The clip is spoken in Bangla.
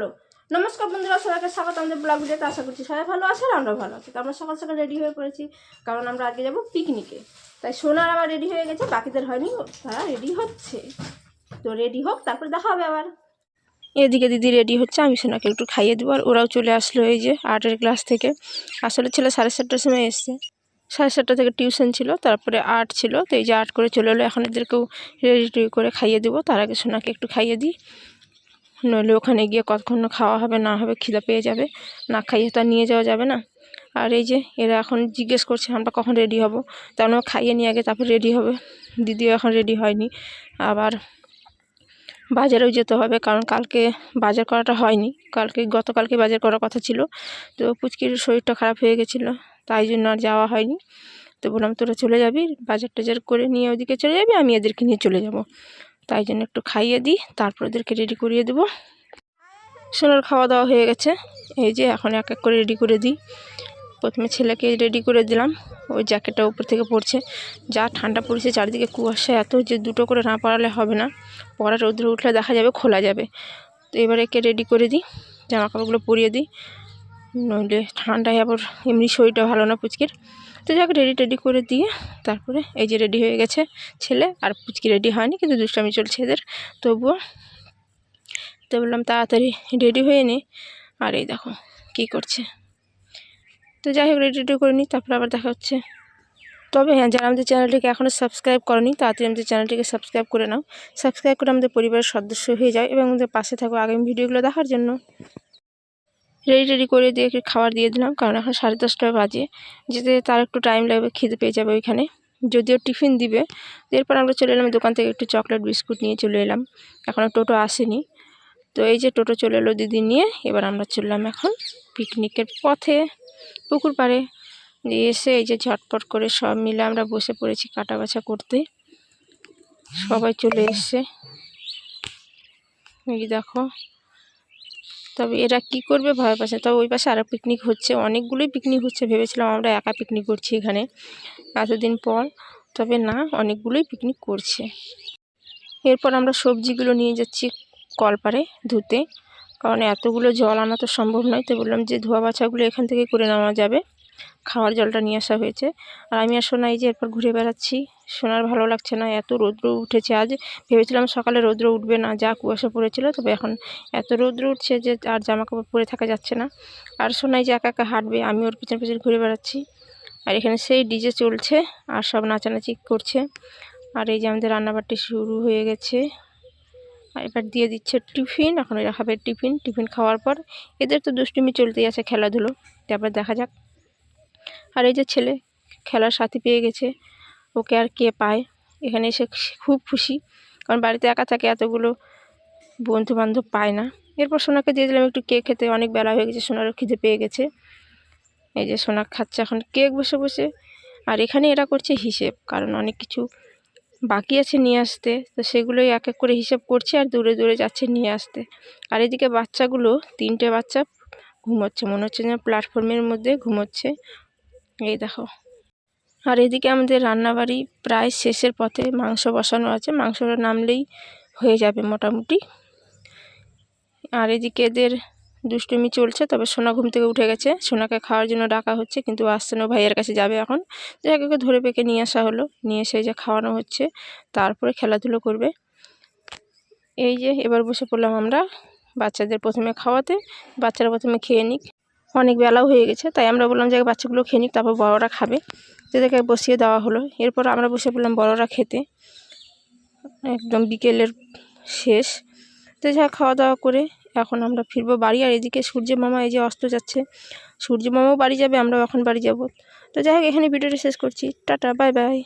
হ্যালো নমস্কার বন্ধুরা, সবাইকে স্বাগত আমাদের ব্লগ ভিডিওতে। আশা করছি সবাই ভালো আছে আর আমরা ভালো আছি। তো আমরা সকাল সকাল রেডি হয়ে পড়েছি, কারণ আমরা আজকে যাবো পিকনিকে। তাই সোনার আবার রেডি হয়ে গেছে, বাকিদের হয়নি, তারা রেডি হচ্ছে। তো রেডি হোক, তারপরে দেখা হবে আবার। এদিকে দিদি রেডি হচ্ছে, আমি সোনাকে একটু খাইয়ে দেবো। আর ওরাও চলে আসলো, এই যে আর্টের ক্লাস থেকে। আসলে ছেলে 7:30টার সময় এসছে, 7:30 থেকে টিউশন ছিল, তারপরে আর্ট ছিল। তো এই যে আর্ট করে চলে এলো, এখন এদেরকেও রেডি করে খাইয়ে দেবো। তার আগে সোনাকে একটু খাইয়ে দিই, নইলে ওখানে গিয়ে কতক্ষণ খাওয়া হবে না হবে, খিদা পেয়ে যাবে, না খাইয়ে তো আর নিয়ে যাওয়া যাবে না। আর এই যে এরা এখন জিজ্ঞেস করছে আমরা কখন রেডি হব, তার মানে খাইয়ে নিয়ে আগে তারপর রেডি হবে। দিদিও এখন রেডি হয়নি, আবার বাজারেও যেতে হবে, কারণ কালকে বাজার করাটা হয়নি। গতকালকে বাজার করার কথা ছিল, তো পুচকির শরীরটা খারাপ হয়ে গেছিলো, তাই জন্য আর যাওয়া হয়নি। তো বললাম তোরা চলে যাবি, বাজার টাজার করে নিয়ে ওদিকে চলে যাবি, আমি এদেরকে নিয়ে চলে যাব। তাই জন্য একটু খাইয়ে দিই, তারপর ওদেরকে রেডি করিয়ে দেবো। সোনার খাওয়া দাওয়া হয়ে গেছে, এই যে এখন এক এক করে রেডি করে দিই। প্রথমে ছেলেকে রেডি করে দিলাম, ওই জ্যাকেটটা উপর থেকে পড়ছে। যা ঠান্ডা পড়েছে, চারিদিকে কুয়াশা এত যে দুটো করে না পরালে হবে না, পরা রৌদ্র উঠলে দেখা যাবে খোলা যাবে। তো এবার একে রেডি করে দিই, জামা কাপড়গুলো পরিয়ে দিই, নইলে ঠান্ডায় আবার এমনি শরীরটা ভালো না পুচকির। তো যাকে রেডি করে দিয়ে তারপরে এই যে রেডি হয়ে গেছে ছেলে, আর পুচকি রেডি হয়নি, কিন্তু দুষ্টামি চলছে এদের তবুও। তো বললাম তাড়াতাড়ি রেডি হয়ে নি, আর এই দেখো কী করছে। তো যাই হোক রেডি করে নিই, তারপর আবার দেখা হচ্ছে। তবে হ্যাঁ, যারা আমাদের চ্যানেলটিকে এখনও সাবস্ক্রাইব করেনি, তাড়াতাড়ি আমাদের চ্যানেলটিকে সাবস্ক্রাইব করে নাও। সাবস্ক্রাইব করে আমাদের পরিবারের সদস্য হয়ে যায় এবং আমাদের পাশে থাকো আগামী ভিডিওগুলো দেখার জন্য। রেডি করে দিয়ে খাবার দিয়ে দিলাম, কারণ এখন 10:30 বাজে, যেতে তার একটু টাইম লাগবে, খিদে পেয়ে যাবে ওইখানে। যদিও টিফিন দিবে, এরপর আমরা চলে এলাম দোকান থেকে একটু চকলেট বিস্কুট নিয়ে চলে এলাম। এখনও টোটো আসেনি, তো এই যে টোটো চলে এলো দিদি নিয়ে। এবার আমরা চললাম এখন পিকনিকের পথে, পুকুর পাড়ে। এসে এই যে ঝটপট করে সব মিলে আমরা বসে পড়েছি কাটা বাছা করতে। সবাই চলে এসছে, এই দেখো। তবে এরা কি করবে ভয় পাচ্ছে। তবে ওই পাশে আরও পিকনিক হচ্ছে, অনেকগুলোই পিকনিক হচ্ছে। ভেবেছিলাম আমরা একা পিকনিক করছি এখানে এতদিন পর, তবে না, অনেকগুলোই পিকনিক করছে। এরপর আমরা সবজিগুলো নিয়ে যাচ্ছি কলপাড়ে ধুতে, কারণ এতগুলো জল আনা তো সম্ভব নয়। তো বললাম যে ধোয়া বাছাগুলো এখান থেকে করে নেওয়া যাবে, খাওয়ার জলটা নিয়ে আসা হয়েছে। আর আমি আর সোনা এই যে এরপর ঘুরে বেড়াচ্ছি। সোনার ভালো লাগছে না, এত রৌদ্র উঠেছে আজ। ভেবেছিলাম সকালে রৌদ্র উঠবে না, যা কুয়াশা পড়েছিল, তবে এখন এত রৌদ্র উঠছে যে আর জামা কাপড় পরে থাকা যাচ্ছে না। আর সোনাই যে একা একা হাঁটবে, আমি ওর পিছন পিছন ঘুরে বেড়াচ্ছি। আর এখানে সেই ডিজে চলছে আর সব নাচানাচি করছে। আর এই যে আমাদের রান্নাবাড়ি শুরু হয়ে গেছে। আর এবার দিয়ে দিচ্ছে টিফিন, এখন এরা খাবে টিফিন খাওয়ার পর এদের তো দুষ্টুমি চলতেই আছে, খেলাধুলো। তারপর দেখা যাক। আর এই যে ছেলে খেলার সাথী পেয়ে গেছে, ওকে আর কে পায়। এখানে এসে খুব খুশি, কারণ বাড়িতে একা থাকে, এতগুলো বন্ধু বান্ধব পায় না। এরপর সোনাকে দিয়ে দিলাম একটু কেক খেতে, অনেক বেলা হয়ে গেছে, সোনারও খিদে পেয়ে গেছে। এই যে সোনা খাচ্ছে এখন কেক বসে বসে। আর এখানে এরা করছে হিসেব, কারণ অনেক কিছু বাকি আছে নিয়ে আসতে, তো সেগুলোই এক এক করে হিসেব করছে আর দূরে দূরে যাচ্ছে নিয়ে আসতে। আর এদিকে বাচ্চাগুলো 3টে বাচ্চা ঘুমোচ্ছে, মনে হচ্ছে যেন প্ল্যাটফর্মের মধ্যে ঘুমোচ্ছে, এই দেখো। আর এদিকে আমাদের রান্নাবাড়ি প্রায় শেষের পথে, মাংস বসানো আছে, মাংসটা নামলেই হয়ে যাবে মোটামুটি। আর এদিকে এদের দুষ্টুমি চলছে। তবে সোনা ঘুম থেকে উঠে গেছে, সোনাকে খাওয়ার জন্য ডাকা হচ্ছে, কিন্তু আসছে না, ভাইয়ের কাছে যাবে এখন। জায়গাকে ধরে পেকে নিয়ে আসা হলো, নিয়ে এসে যে খাওয়ানো হচ্ছে, তারপরে খেলাধুলো করবে। এই যে এবার বসে পড়লাম আমরা বাচ্চাদের প্রথমে খাওয়াতে। বাচ্চারা প্রথমে খেয়ে নিক, অনেক বেলাও হয়ে গেছে, তাই আমরা বললাম যে বাচ্চাগুলো খেয়ে নিক, তারপর বড়রা খাবে। তাদেরকে বসিয়ে দেওয়া হলো। এরপর আমরা বসে পড়লাম বড়রা খেতে, একদম বিকেলের শেষ। তো যা খাওয়া দাওয়া করে এখন আমরা ফিরবো বাড়ি। আর এদিকে সূর্য মামা এই যে অস্ত যাচ্ছে, সূর্য মামাও বাড়ি যাবে, আমরাও এখন বাড়ি যাব। তো যাই হোক, এখানে ভিডিওটা শেষ করছি, টাটা, বাই বাই।